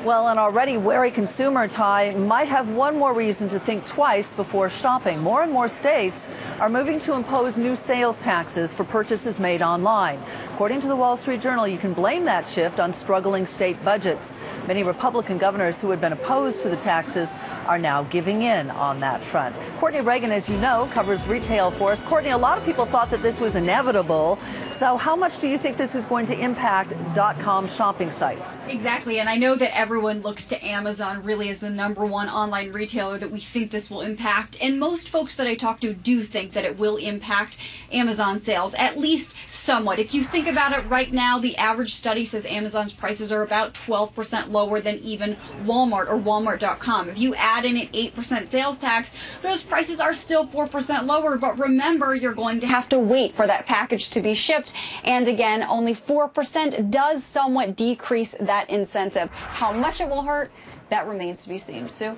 Well, an already wary consumer, Ty, might have one more reason to think twice before shopping. More and more states are moving to impose new sales taxes for purchases made online. According to the Wall Street Journal, you can blame that shift on struggling state budgets. Many Republican governors who had been opposed to the taxes are now giving in on that front. Courtney Reagan, as you know, covers retail for us. Courtney, a lot of people thought that this was inevitable. So how much do you think this is going to impact .com shopping sites? Exactly, and I know that everyone looks to Amazon really as the #1 online retailer that we think this will impact, and most folks that I talk to do think that it will impact Amazon sales, at least somewhat. If you think about it right now, the average study says Amazon's prices are about 12% lower than even Walmart or Walmart.com. If you add in an 8% sales tax, those prices are still 4% lower, but remember, you're going to have to wait for that package to be shipped, and again, only 4% does somewhat decrease that incentive. How much it will hurt, that remains to be seen. Sue?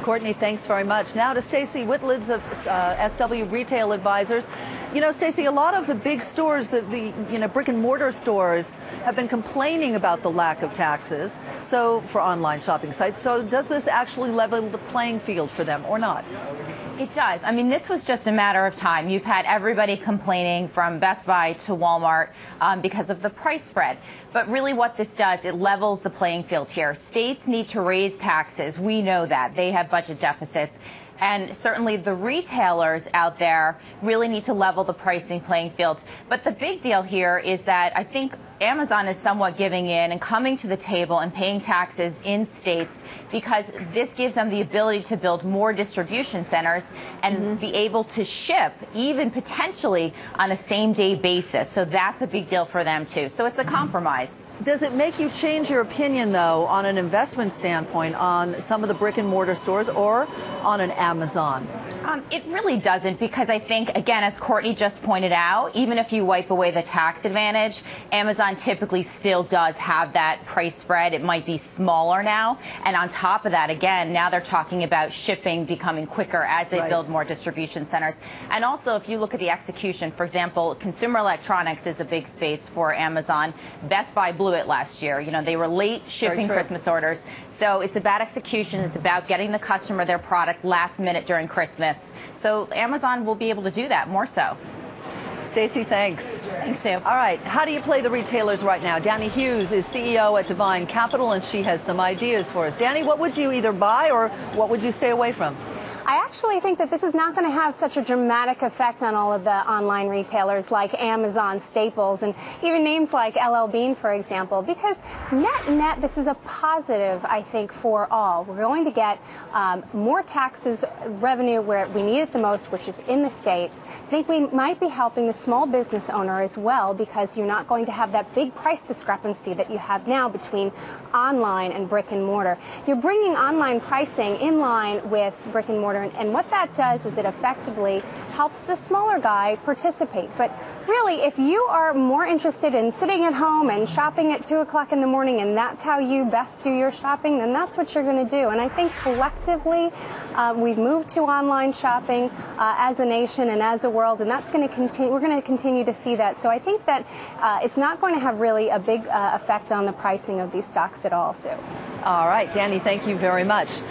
Courtney, thanks very much. Now to Stacy Whitlids of SW Retail Advisors. You know, Stacy, a lot of the big stores, the brick and mortar stores, have been complaining about the lack of taxes. So for online shopping sites, so does this actually level the playing field for them or not? It does. I mean, this was just a matter of time. You've had everybody complaining from Best Buy to Walmart because of the price spread. But really what this does, it levels the playing field here. States need to raise taxes. We know that. They have budget deficits. And certainly the retailers out there really need to level the pricing playing field. But the big deal here is that I think Amazon is somewhat giving in and coming to the table and paying taxes in states because this gives them the ability to build more distribution centers and be able to ship even potentially on a same-day basis. So that's a big deal for them, too. So it's a compromise. Does it make you change your opinion, though, on an investment standpoint on some of the brick and mortar stores or on an Amazon? It really doesn't, because I think, again, as Courtney just pointed out, even if you wipe away the tax advantage, Amazon typically still does have that price spread. It might be smaller now. And on top of that, again, now they're talking about shipping becoming quicker as they build more distribution centers. And also, if you look at the execution, for example, consumer electronics is a big space for Amazon. Best Buy blew it last year. You know, they were late shipping Christmas orders. So it's about execution. It's about getting the customer their product last minute during Christmas. So Amazon will be able to do that more so. Stacy, thanks. Thanks, Sue. All right, how do you play the retailers right now? Danny Hughes is CEO at Divine Capital, and she has some ideas for us. Danny, what would you either buy or what would you stay away from? I actually think that this is not going to have such a dramatic effect on all of the online retailers like Amazon, Staples, and even names like LL Bean, for example, because net, this is a positive, I think, for all. We're going to get more taxes revenue where we need it the most, which is in the states. I think we might be helping the small business owner as well, because you're not going to have that big price discrepancy that you have now between online and brick and mortar. You're bringing online pricing in line with brick and mortar. And what that does is it effectively helps the smaller guy participate. But really, if you are more interested in sitting at home and shopping at 2 o'clock in the morning, and that's how you best do your shopping, then that's what you're going to do. And I think collectively, we've moved to online shopping as a nation and as a world, and that's going to continue. We're going to continue to see that. So I think that it's not going to have really a big effect on the pricing of these stocks at all, Sue. All right, Danny, thank you very much.